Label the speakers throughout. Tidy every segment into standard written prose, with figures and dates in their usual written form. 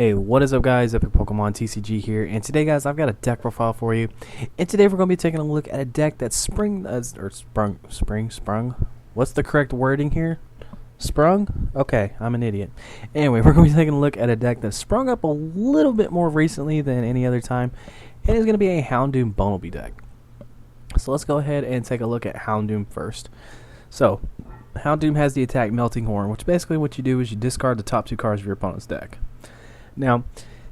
Speaker 1: Hey, what is up guys, Epic Pokemon TCG here, and today guys I've got a deck profile for you, and today we're going to be taking a look at a deck that's sprung, what's the correct wording here? Sprung? Okay, I'm an idiot. Anyway, we're going to be taking a look at a deck that's sprung up a little bit more recently than any other time, and it's going to be a Houndoom Bunnelby deck. So let's go ahead and take a look at Houndoom first. So, Houndoom has the attack Melting Horn, which basically what you do is you discard the top two cards of your opponent's deck. Now,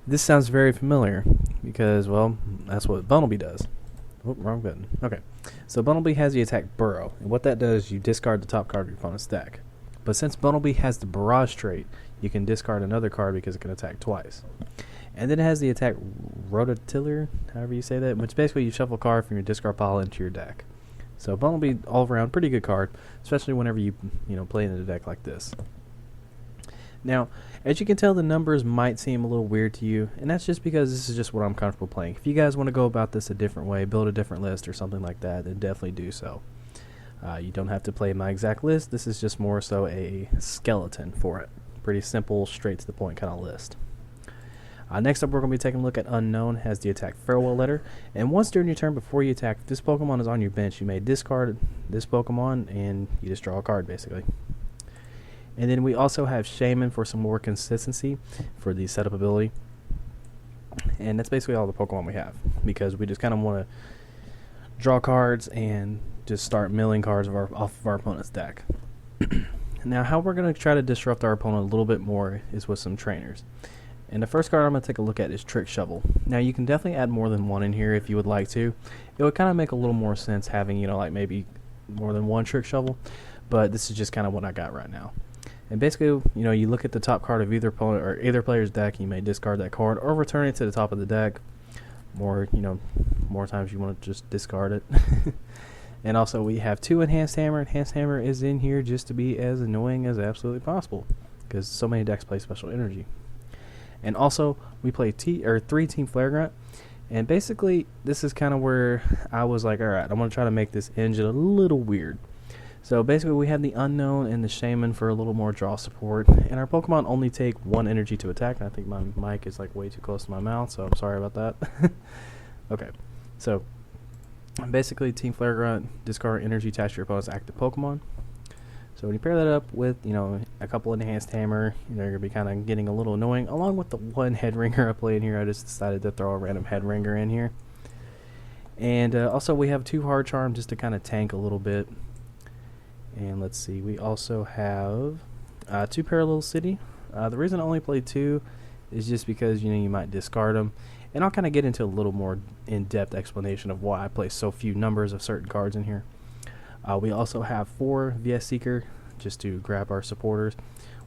Speaker 1: this sounds very familiar because, well, that's what Bunnelby does. Oh, wrong button. Okay. So Bunnelby has the attack Burrow, and what that does is you discard the top card of your opponent's deck. But since Bunnelby has the Barrage trait, you can discard another card because it can attack twice. And then it has the attack Rototiller, however you say that, which basically you shuffle a card from your discard pile into your deck. So Bunnelby, all around, pretty good card, especially whenever you play in a deck like this. Now, as you can tell, the numbers might seem a little weird to you, and that's just because this is just what I'm comfortable playing. If you guys want to go about this a different way, build a different list or something like that, then definitely do so. You don't have to play my exact list. This is just more so a skeleton for it. Pretty simple, straight to the point kind of list. Next up, we're going to be taking a look at Unknown. Has the attack Farewell Letter, and once during your turn before you attack, if this Pokemon is on your bench, you may discard this Pokemon and you just draw a card basically. And then we also have Shaman for some more consistency for the setup ability. And that's basically all the Pokemon we have, because we just kind of want to draw cards and just start milling cards off of our opponent's deck. Now, how we're going to try to disrupt our opponent a little bit more is with some trainers. And the first card I'm going to take a look at is Trick Shovel. Now, you can definitely add more than one in here if you would like to. It would kind of make a little more sense having, like maybe more than one Trick Shovel. But this is just kind of what I got right now. And basically, you look at the top card of either opponent or either player's deck, you may discard that card or return it to the top of the deck. More times you want to just discard it. And also we have 2 Enhanced Hammer. Enhanced Hammer is in here just to be as annoying as absolutely possible, because so many decks play Special Energy. And also we play 3 Team Flare Grunt. And basically this is kind of where I was like, alright, I'm going to try to make this engine a little weird. So basically we have the Unknown and the Shaman for a little more draw support, and our Pokemon only take 1 energy to attack, and I think my mic is like way too close to my mouth, so I'm sorry about that. Okay, so basically Team Flare Grunt, discard energy attached to your opponent's active Pokemon. So when you pair that up with, a couple Enhanced Hammer, you're going to be kind of getting a little annoying, along with the 1 Head Ringer I play in here. I just decided to throw a random Head Ringer in here. And also we have 2 Hard Charm just to kind of tank a little bit. And let's see, we also have 2 Parallel City. The reason I only play 2 is just because, you might discard them. And I'll kind of get into a little more in-depth explanation of why I play so few numbers of certain cards in here. We also have 4 VS Seeker, just to grab our supporters.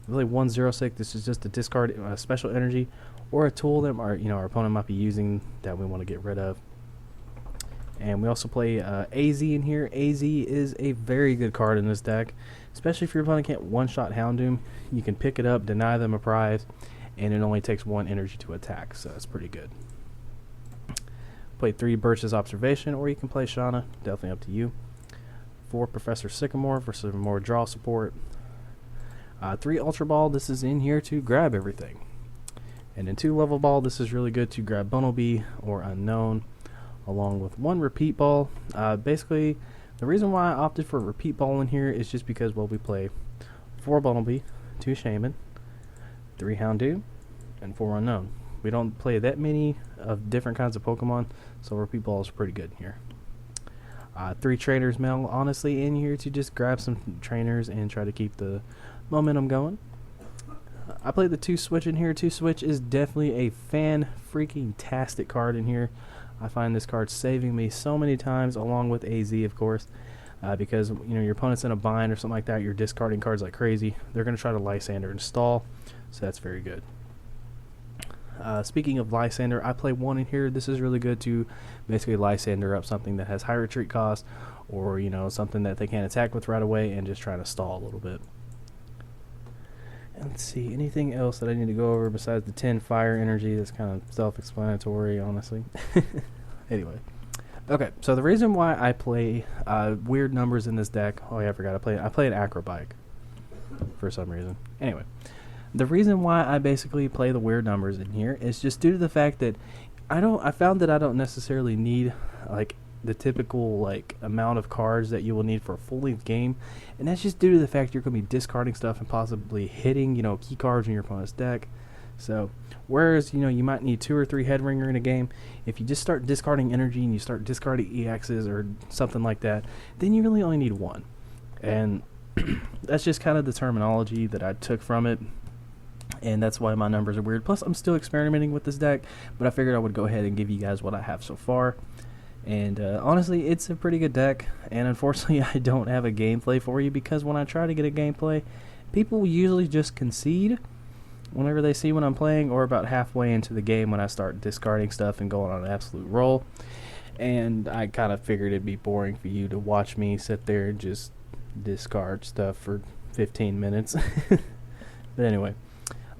Speaker 1: We play 1 Zero Sick. This is just to discard Special Energy or a tool that our opponent might be using that we want to get rid of. And we also play AZ in here. AZ is a very good card in this deck, especially if your opponent can't one-shot Houndoom. You can pick it up, deny them a prize, and it only takes 1 energy to attack, so that's pretty good. Play 3 Birch's Observation, or you can play Shauna, definitely up to you. 4 Professor Sycamore for some more draw support. 3 Ultra Ball, this is in here to grab everything. And then 2 Level Ball, this is really good to grab Bunnelby or Unknown, along with 1 Repeat Ball. Basically, the reason why I opted for Repeat Ball in here is just because, well, we play 4 Bunnelby, 2 Shaman, 3 Houndoom, and 4 Unknown. We don't play that many of different kinds of Pokemon, so Repeat Ball is pretty good here. 3 Trainers Mail, honestly, in here to just grab some trainers and try to keep the momentum going. I played the 2 Switch in here. 2 Switch is definitely a fan-freaking-tastic card in here. I find this card saving me so many times, along with AZ, of course, because your opponent's in a bind or something like that. You're discarding cards like crazy. They're going to try to Lysander and stall, so that's very good. Speaking of Lysander, I play 1 in here. This is really good to basically Lysander up something that has high retreat cost, or something that they can't attack with right away, and just trying to stall a little bit. And let's see, anything else that I need to go over besides the 10 Fire Energy? That's kind of self-explanatory, honestly. Anyway. Okay, so the reason why I play weird numbers in this deck... Oh, yeah, I forgot. I play an Acrobike for some reason. Anyway. The reason why I basically play the weird numbers in here is just due to the fact that I found that I don't necessarily need like the typical like amount of cards that you will need for a full-length game, and that's just due to the fact you're going to be discarding stuff and possibly hitting, you know, key cards in your opponent's deck. So whereas, you know, you might need 2 or 3 Headringer in a game, if you just start discarding energy and you start discarding EXs or something like that, then you really only need 1. And that's just kind of the terminology that I took from it, and that's why my numbers are weird. Plus, I'm still experimenting with this deck, but I figured I would go ahead and give you guys what I have so far. And honestly, it's a pretty good deck, and unfortunately I don't have a gameplay for you, because when I try to get a gameplay, people usually just concede whenever they see when I'm playing, or about halfway into the game when I start discarding stuff and going on an absolute roll. And I kind of figured it'd be boring for you to watch me sit there and just discard stuff for 15 minutes. But anyway,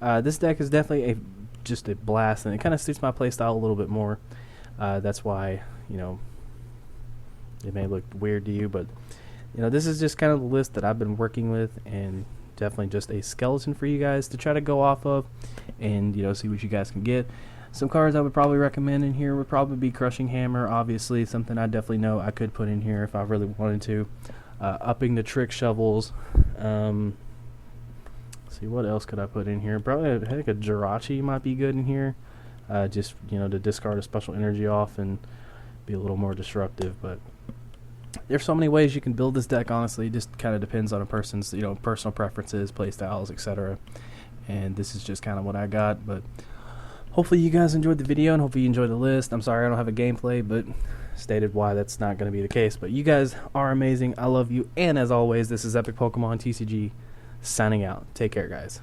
Speaker 1: this deck is definitely just a blast, and it kind of suits my playstyle a little bit more. That's why, you know, it may look weird to you, but you know, this is just kind of the list that I've been working with, and definitely just a skeleton for you guys to try to go off of, and you know, see what you guys can get. Some cards I would probably recommend in here would probably be Crushing Hammer, obviously something I definitely know I could put in here if I really wanted to. Upping the Trick Shovels. See, what else could I put in here? Probably, I think a Jirachi might be good in here. Just, you know, to discard a special energy off and be a little more disruptive. But there's so many ways you can build this deck, honestly. It just kind of depends on a person's, you know, personal preferences, play styles, etc. And this is just kind of what I got. But hopefully you guys enjoyed the video, and hopefully you enjoyed the list. I'm sorry I don't have a gameplay, but stated why that's not going to be the case. But you guys are amazing. I love you. And as always, this is Epic Pokemon TCG signing out. Take care, guys.